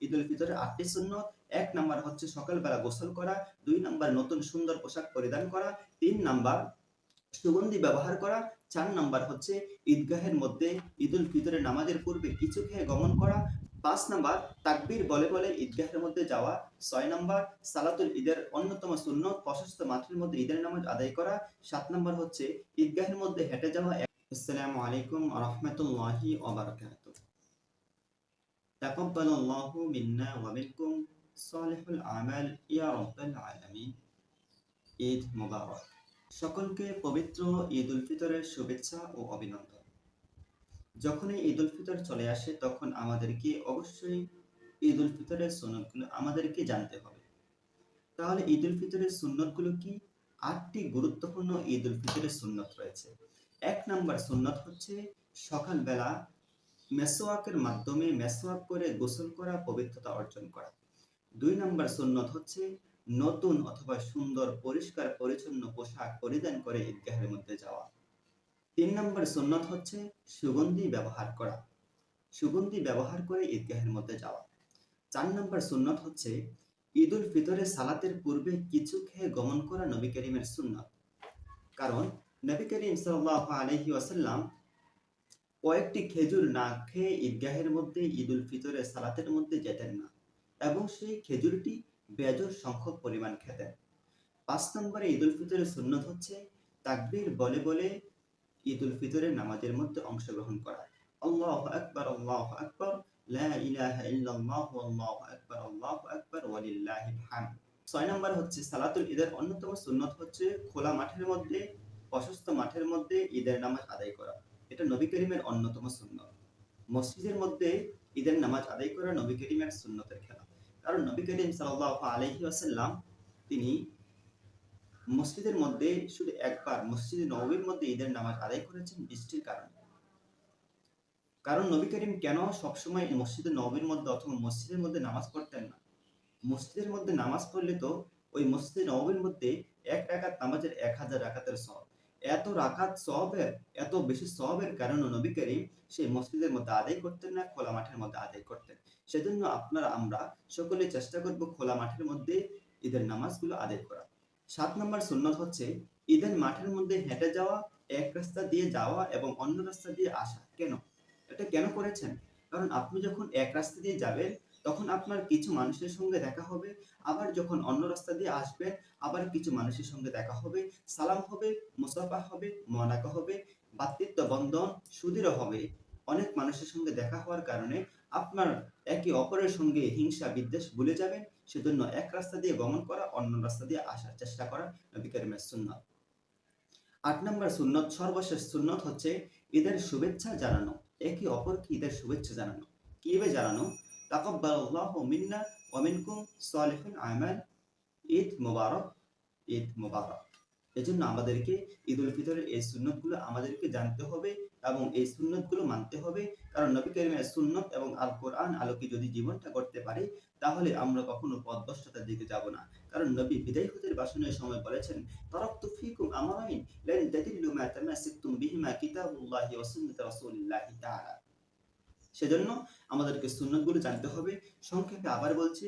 ঈদুল ফিতরের 8টি সুন্নত। 1 নাম্বার হচ্ছে সকালবেলা গোসল করা, 2 নাম্বার নতুন সুন্দর পোশাক পরিধান করা, 3 নাম্বার সুগন্ধি ব্যবহার করা, 4 নাম্বার হচ্ছে ঈদগাহের মধ্যে ঈদুল ফিতরের নামাজের পূর্বে কিছু খেয়ে গমন করা, 5 নাম্বার তাকবীর বলে বলে ঈদগাহের মধ্যে যাওয়া, 6 নাম্বার সালাতুল ঈদের অন্যতম সুন্নত প্রশস্ত মাঠের মধ্যে ঈদের নামাজ আদায় করা, 7 নাম্বার হচ্ছে ঈদগাহের মধ্যে হেঁটে যাওয়া। আসসালামু আলাইকুম ওয়া রাহমাতুল্লাহি ওয়া বারাকাতুহু। তাকাব্বালাল্লাহু মিন্না ওয়া মিনকুম সালিহুল আমাল ইয়া রাব্বাল আলামিন। ঈদ মোবারক। সকলকে পবিত্র ঈদ উল ফিতরের শুভেচ্ছা ও অভিনন্দন। যখনই ঈদ উল ফিতর চলে আসে তখন আমাদেরকে অবশ্যই ঈদ উল ফিতরের সুন্নতগুলো আমাদেরকে জানতে হবে। তাহলে ঈদ উল ফিতরের সুন্নতগুলো কি? 8টি গুরুত্বপূর্ণ ঈদ উল ফিতরের সুন্নত রয়েছে। 1 নাম্বার সুন্নত হচ্ছে সকালবেলা মেসওয়াকের মাধ্যমে মেসওয়াক করে গোসল করা, পবিত্রতা অর্জন করা। 2 নাম্বার সুন্নত হচ্ছে নতুন অথবা সুন্দর পরিষ্কার পরিচ্ছন্ন পোশাক পরিধান করে ঈদগাহের মধ্যে যাওয়া। 3 নাম্বার সুন্নত হচ্ছে সুগন্ধি ব্যবহার করা, সুগন্ধি ব্যবহার করে ঈদগাহের মধ্যে যাওয়া। 4 নাম্বার সুন্নত হচ্ছে ঈদ উল ফিতরের সালাতের পূর্বে কিছু খেয়ে গমন করা নবী করিমের সুন্নত। কারণ নবী করিম সাল্লাল্লাহু আলাইহি ওয়াসাল্লাম কয়েকটি খেজুর না খেয়ে ঈদগাহের মধ্যে ঈদ উল ফিতরের সালাতের মধ্যে যেতেন না এবং সেই খেজুরটি বেজোড় সংখ্যক পরিমাণ খেতেন। 5 নম্বরে ঈদ উল ফিতরের সুন্নত হচ্ছে তাকবীর বলে বলে ঈদ উল ফিতরের নামাজের মধ্যে অংশগ্রহণ করা। আল্লাহু আকবার, আল্লাহু আকবার, লা ইলাহা ইল্লাল্লাহু, আল্লাহু আকবার, আল্লাহু আকবার, ওয়া লিল্লাহিল হামদ। 6 নম্বর হচ্ছে সালাতুল ঈদের অন্যতম সুন্নত হচ্ছে খোলা মাঠের মধ্যে, প্রশস্ত মাঠের মধ্যে ঈদের নামাজ আদায় করা। এটা নবী করিমের অন্যতম সুন্নত। মসজিদের মধ্যে ঈদের নামাজ আদায় করা নবী করিমের সুন্নতের খেলা। কারণ নবী করিম সাল্লাল্লাহু আলাইহি ওয়াসাল্লাম তিনি মসজিদের মধ্যে শুধু একবার মসজিদে নববীর মধ্যে ঈদের নামাজ আদায় করেছেন বৃষ্টির কারণে। কারণ নবী করিম কেন সবসময় মসজিদে নববীর মধ্যে অথবা মসজিদের মধ্যে নামাজ পড়তেন না? মসজিদের মধ্যে নামাজ পড়লে তো ওই মসজিদে নববীর মধ্যে এক রাকাত নামাজের 1000 রাকাতের সওয়াব। এত রাকাত সওয়াবের, এত বেশি সওয়াবের কারণে নবী করিম সেই মসজিদের মধ্যে আদায় করতেন না, খোলা মাঠের মধ্যে আদায় করতেন। সেজন্য আমরা সকলে চেষ্টা করব খোলা মাঠের মধ্যে ঈদের নামাজগুলো আদায় করা। 7 নম্বর সুন্নত হচ্ছে ঈদের মাঠের মধ্যে হেঁটে যাওয়া, এক রাস্তা দিয়ে যাওয়া এবং অন্য রাস্তা দিয়ে আসা। কেন? এটা কেন করেছেন? কারণ আপনি যখন এক রাস্তা দিয়ে যাবেন তখন আপনার কিছু মানুষের সঙ্গে দেখা হবে, আবার যখন অন্য রাস্তা দিয়ে আসবেন আবার কিছু মানুষের সঙ্গে দেখা হবে, সালাম হবে, মুসাফা হবে, মুআনাকা হবে, ভ্রাতৃত্ব বন্ধন সুদৃঢ় হবে। অনেক মানুষের সঙ্গে দেখা হওয়ার কারণে আপনার একে অপরের সঙ্গে হিংসা বিদ্বেষ ভুলে যাবেন। সেজন্য এক রাস্তা দিয়ে গমন করা, অন্য রাস্তা দিয়ে আসার চেষ্টা করা নবী করিমের সুন্নত। 8 নম্বর সুন্নত, সর্বশেষ সুন্নত হচ্ছে ঈদের শুভেচ্ছা জানানো, একে অপরকে ঈদের শুভেচ্ছা জানানো। কিভাবে জানানো? তাকাব্বালাল্লাহু মিন্না ওয়া মিনকুম সালিহুল আমাল। ঈদ মোবারক, ঈদ মোবারক। এজন্য আমাদেরকে ঈদ উল ফিতরের এই সুন্নতগুলো আমাদেরকে জানতে হবে এবং এই সুন্নতগুলো মানতে হবে। কারণ নবী করিমের সুন্নত এবং আল কোরআন আলোকে যদি জীবনটা করতে পারি তাহলে আমরা কখনো পথভ্রষ্টতার দিকে যাব না। কারণ নবী বিদায় হজের ভাষণের সময় বলেছেন, তারাকতু ফীকুম আমরাইন লান তাদিল্লু মা তামাসসাকতুম বিহিমা কিতাবুল্লাহি ওয়া সুন্নাত রাসূলিল্লাহি তাআলা। সেজন্য আমাদেরকে সুন্নতগুলো জানতে হবে। সংক্ষেপে আবার বলছি,